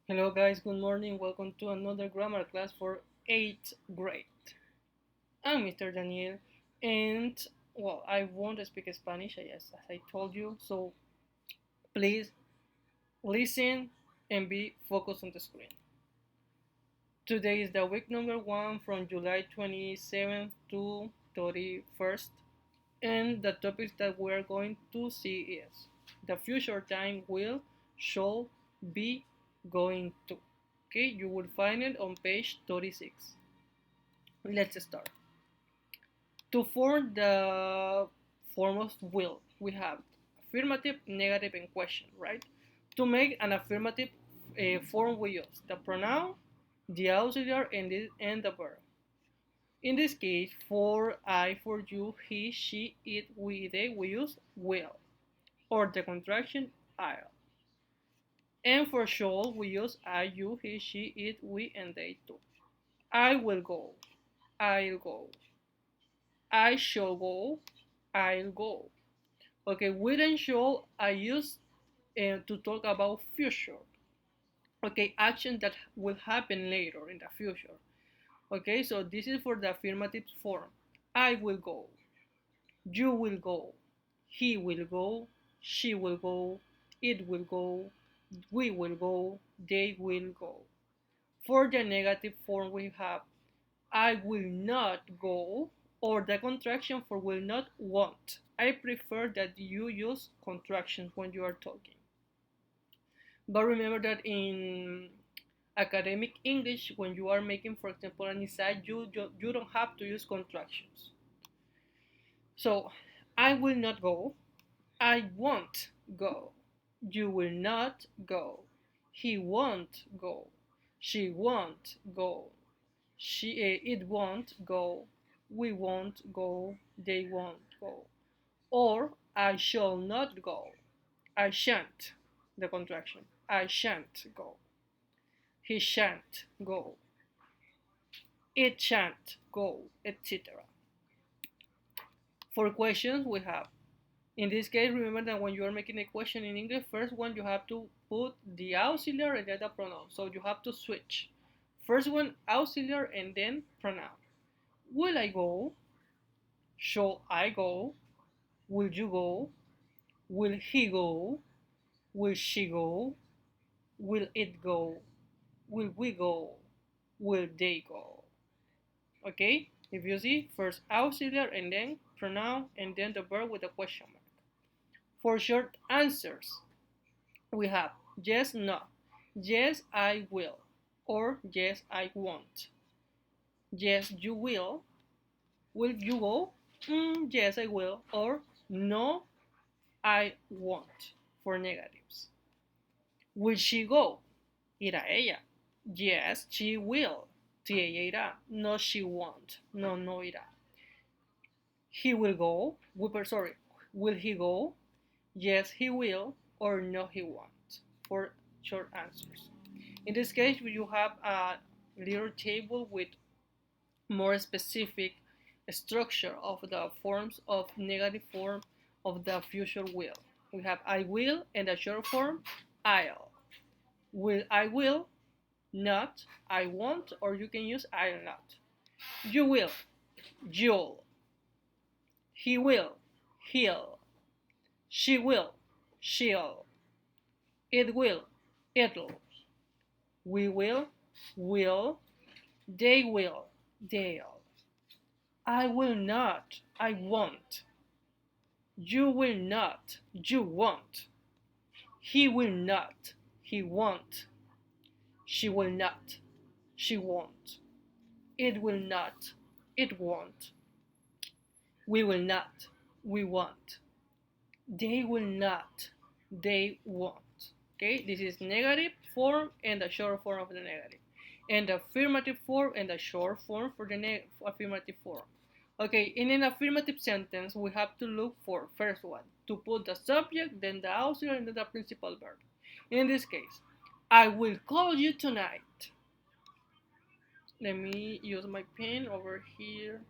Hello guys, good morning. Welcome to another grammar class for 8th grade. I'm Mr. Daniel and I won't speak Spanish as I told you, so please listen and be focused on the screen. Today is the week number 1 from July 27th to 31st, and the topics that we're going to see is the future time will, shall, be, going to. Okay, you will find it on page 36. Let's start. To form the form of will, we have affirmative, negative, and question, right? To make an affirmative form, we use the pronoun, the auxiliary, and the verb. In this case, for I, for you, he, she, it, we, they, we use will, or the contraction I'll. And for shall, we use I, you, he, she, it, we, and they too. I will go, I'll go. I shall go, I'll go. Okay, will and shall I use to talk about future. Okay, action that will happen later in the future. Okay, so this is for the affirmative form. I will go, you will go, he will go, she will go, it will go, we will go, they will go. For the negative form, we have I will not go, or the contraction for will not, won't. I prefer that you use contractions when you are talking. But remember that in academic English, when you are making, for example, an essay, you don't have to use contractions. So, I will not go, I won't go, you will not go, he won't go, she won't go, it won't go, we won't go, they won't go. Or I shall not go, I shan't, the contraction, I shan't go, he shan't go, it shan't go, etc. For questions, we have, in this case, remember that when you are making a question in English, first one you have to put the auxiliary and then the pronoun. So you have to switch. First one auxiliary and then pronoun. Will I go? Shall I go? Will you go? Will he go? Will she go? Will it go? Will we go? Will they go? Okay? If you see, first auxiliary and then pronoun and then the verb with a question mark. For short answers, we have yes, no, yes, I will, or yes, I won't. Yes, you will you go? Yes, I will, or no, I won't, for negatives. Will she go? Irá ella. Yes, she will. Si ella irá. No, she won't. No, no irá. He will go. Sorry. Will he go? Yes, he will, or no, he won't, for short answers. In this case, you have a little table with more specific structure of the forms of negative form of the future will. We have I will and the short form I'll. I will, not, I won't, or you can use I'll not. You will, you'll. He will, he'll. She will, she'll. It will, it'll. We will. They will, they'll. I will not, I won't. You will not, you won't. He will not, he won't. She will not, she won't. It will not, it won't. We will not, we won't. They will not, they won't. Okay, this is negative form and the short form of the negative, and the affirmative form and the short form for the affirmative form. Okay, in an affirmative sentence, we have to look for first one to put the subject, then the auxiliary, and then the principal verb. In this case, I will call you tonight. Let me use my pen over here.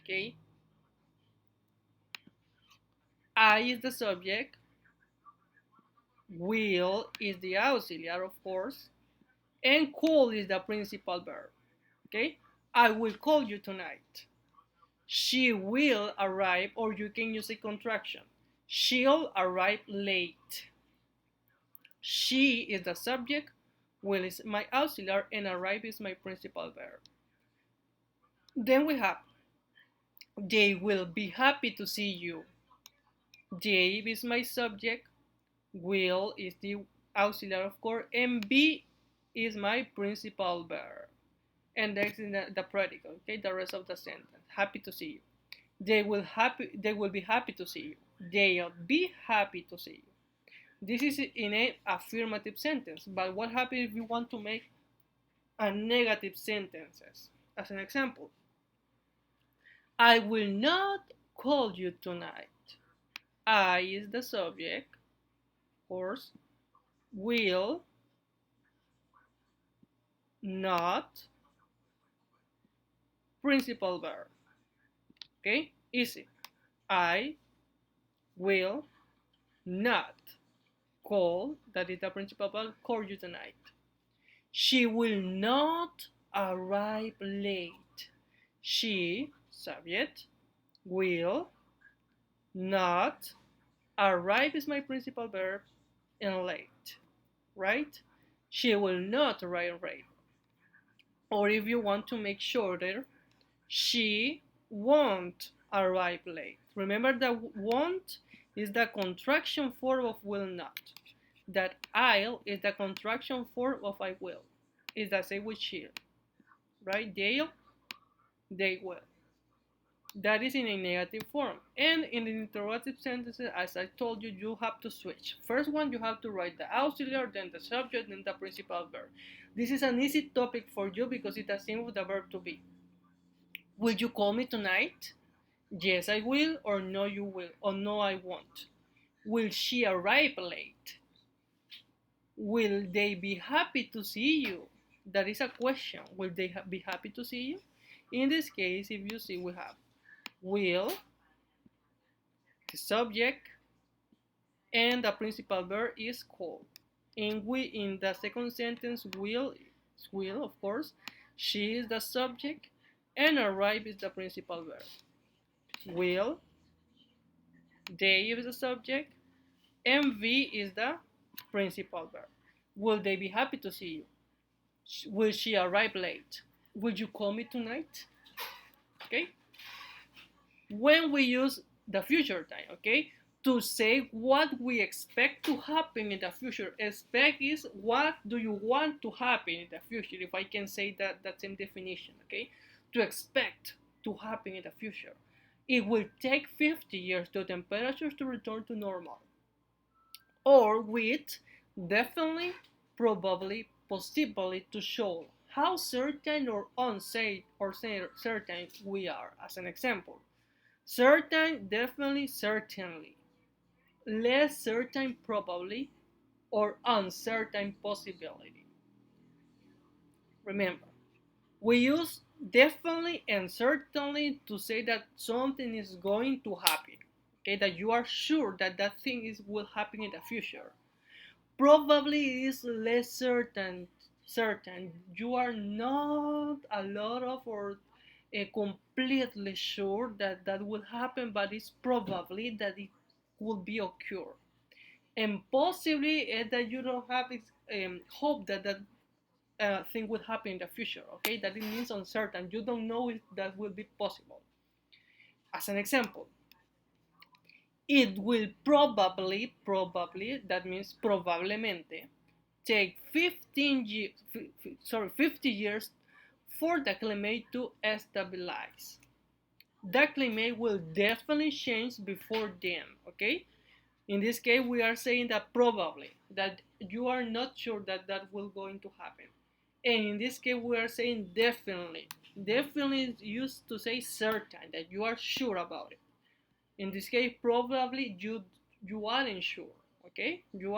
Okay, I is the subject, Will is the auxiliary, of course, and call is the principal verb. Okay, I will call you tonight. She will arrive, or you can use a contraction. She'll arrive late. She is the subject, will is my auxiliary, and arrive is my principal verb. Then we have they will be happy to see you. They is my subject, will is the auxiliary, of course, and be is my principal verb. And that's in the predicate, okay, the rest of the sentence. Happy to see you. They will be happy to see you. They'll be happy to see you. This is in an affirmative sentence, but what happens if you want to make a negative sentences? As an example, I will not call you tonight. I is the subject, of course, will not principal verb. Okay, easy. I will not call, that is the principal verb, call you tonight. She will not arrive late. She, subject, will not arrive is my principal verb, and late, right? She will not arrive late. Or if you want to make shorter, she won't arrive late. Remember that won't is the contraction form of will not. That I'll is the contraction form of I will. Is the same with she, right? They will. That is in a negative form. And in the interrogative sentences, as I told you, you have to switch. First one, you have to write the auxiliary, then the subject, then the principal verb. This is an easy topic for you because it's the same with the verb to be. Will you call me tonight? Yes, I will, or no, you will, or no, I won't. Will she arrive late? Will they be happy to see you? That is a question. Will they be happy to see you? In this case, if you see, we have will, the subject, and the principal verb is call. And we, in the second sentence, will, of course, she is the subject, and arrive is the principal verb. Will, they is the subject, and be is the principal verb. Will they be happy to see you? Will she arrive late? Will you call me tonight? Okay. When we use the future time, okay, to say what we expect to happen in the future. Expect is what do you want to happen in the future, if I can say that same definition, okay? To expect to happen in the future. It will take 50 years to temperatures to return to normal. Or with definitely, probably, possibly to show how certain or unsafe or certain we are. As an example, certain, definitely, certainly. Less certain, probably, or uncertain possibility. Remember, we use definitely and certainly to say that something is going to happen. Okay, that you are sure that that thing will happen in the future. Probably is less certain. You are not a lot of or completely sure that that will happen, but it's probably that it will be occur. And possibly that you don't have hope that that thing will happen in the future. Okay, that it means uncertain. You don't know if that will be possible. As an example, it will probably, that means probablemente, take 50 years for the climate to stabilize. The climate will definitely change before then, okay? In this case, we are saying that probably, that you are not sure that that will going to happen. And in this case, we are saying definitely. Definitely is used to say certain, that you are sure about it. In this case, probably you aren't sure, okay? You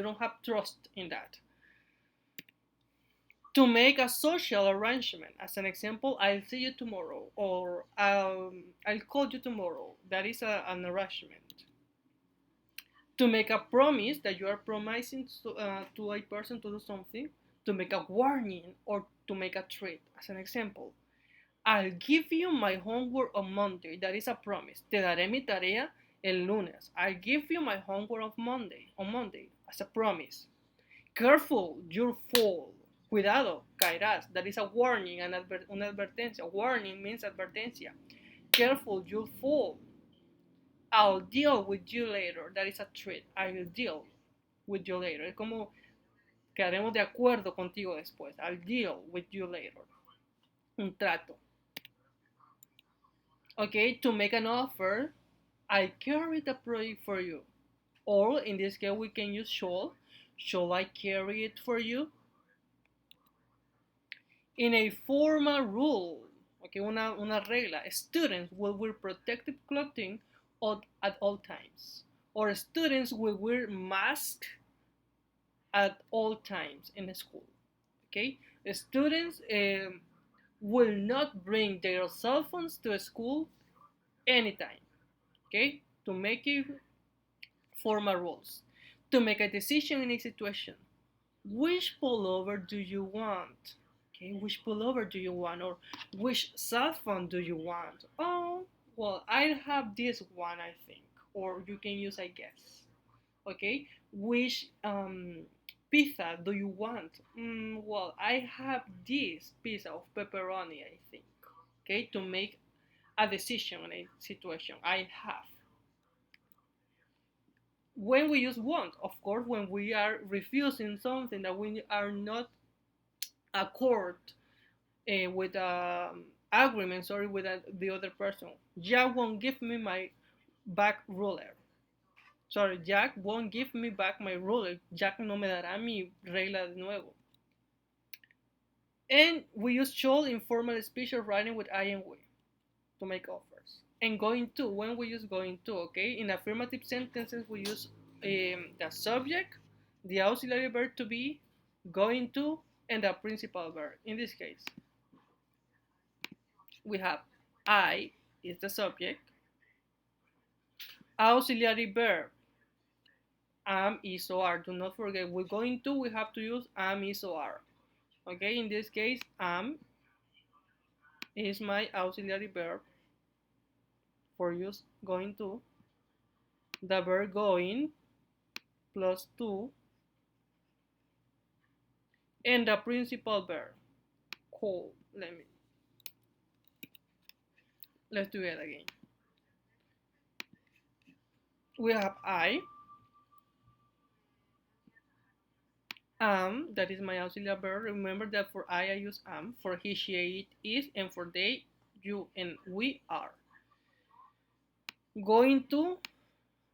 don't have trust in that. To make a social arrangement, as an example, I'll see you tomorrow, or I'll call you tomorrow. That is an arrangement. To make a promise that you are promising to a person to do something, to make a warning, or to make a threat. As an example, I'll give you my homework on Monday. That is a promise. Te daré mi tarea el lunes. I'll give you my homework on Monday, as a promise. Careful, you'll fall. Cuidado, caerás. That is a warning, una advertencia. Warning means advertencia. Careful, you'll fall. I'll deal with you later. That is a threat. I'll deal with you later. Es como quedaremos de acuerdo contigo después. I'll deal with you later. Un trato. Okay, to make an offer, I carry the project for you. Or in this case, we can use shall. Shall I carry it for you? In a formal rule, okay, una regla, students will wear protective clothing at all times. Or students will wear masks at all times in the school. Okay, the students will not bring their cell phones to school anytime. Okay, to make it formal rules. To make a decision in a situation. Which pullover do you want? Okay, which pullover do you want? Or which cell phone do you want? Oh, well, I have this one, I think. Or you can use I guess. Okay, which pizza do you want? Well, I have this pizza of pepperoni, I think. Okay, to make a decision in a situation. I have. When we use want, of course, when we are refusing something that we are not accord with agreement, sorry, with the other person. Jack won't give me my back ruler. Sorry, Jack won't give me back my ruler. Jack no me dará mi regla de nuevo. And we use shall in formal speech or writing with I and we to make offers. And going to, when we use going to, okay? In affirmative sentences, we use the subject, the auxiliary verb to be, going to, and the principal verb. In this case, we have I is the subject, auxiliary verb, am, is, or are. Do not forget, we're going to, we have to use am, is, or are. Okay, in this case, am is my auxiliary verb for use going to. The verb going plus to, and the principal verb call. Let's do it again. We have I, am, that is my auxiliary verb. Remember that for I use am, for he, she, it, is, and for they, you, and we are. Going to,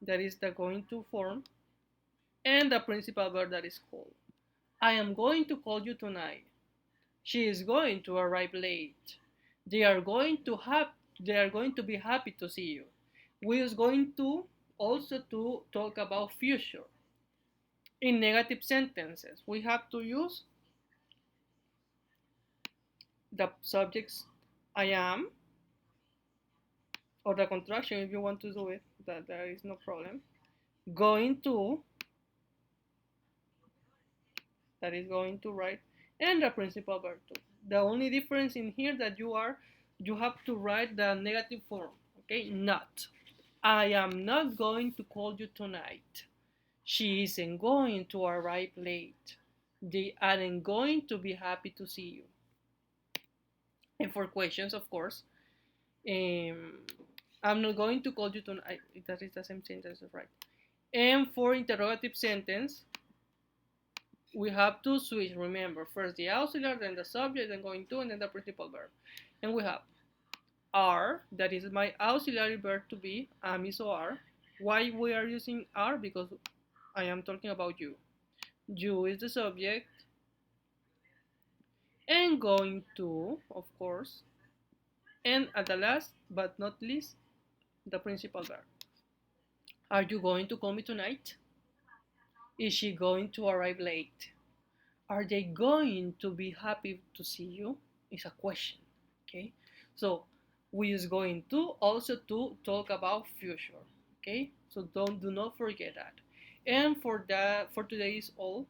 that is the going to form, and the principal verb that is call. I am going to call you tonight. She is going to arrive late. They are going to be happy to see you. We is going to also to talk about future. In negative sentences, we have to use the subjects I am, or the contraction if you want to do it, that there is no problem. Going to, that is going to, right? And the principal verb to. The only difference in here that you have to write the negative form, okay? Not. I am not going to call you tonight. She isn't going to arrive late. They aren't going to be happy to see you. And for questions, of course, I'm not going to call you tonight. That is the same sentence, right? And for interrogative sentence, we have to switch. Remember, first the auxiliary, then the subject, then going to, and then the principal verb. And we have are, that is my auxiliary verb to be, am, is, or are. Why we are using are? Because I am talking about you. You is the subject. And going to, of course. And at the last but not least, the principal verb. Are you going to call me tonight? Is she going to arrive late? Are they going to be happy to see you? It's a question, okay? So we use going to also to talk about future, okay? So do not forget that. And for today is all.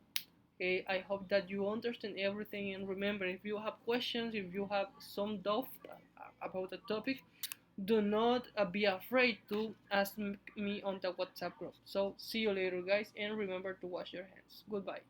I hope that you understand everything. And remember, if you have questions, if you have some doubt about the topic, do not be afraid to ask me on the WhatsApp group. So see you later, guys, and remember to wash your hands. Goodbye.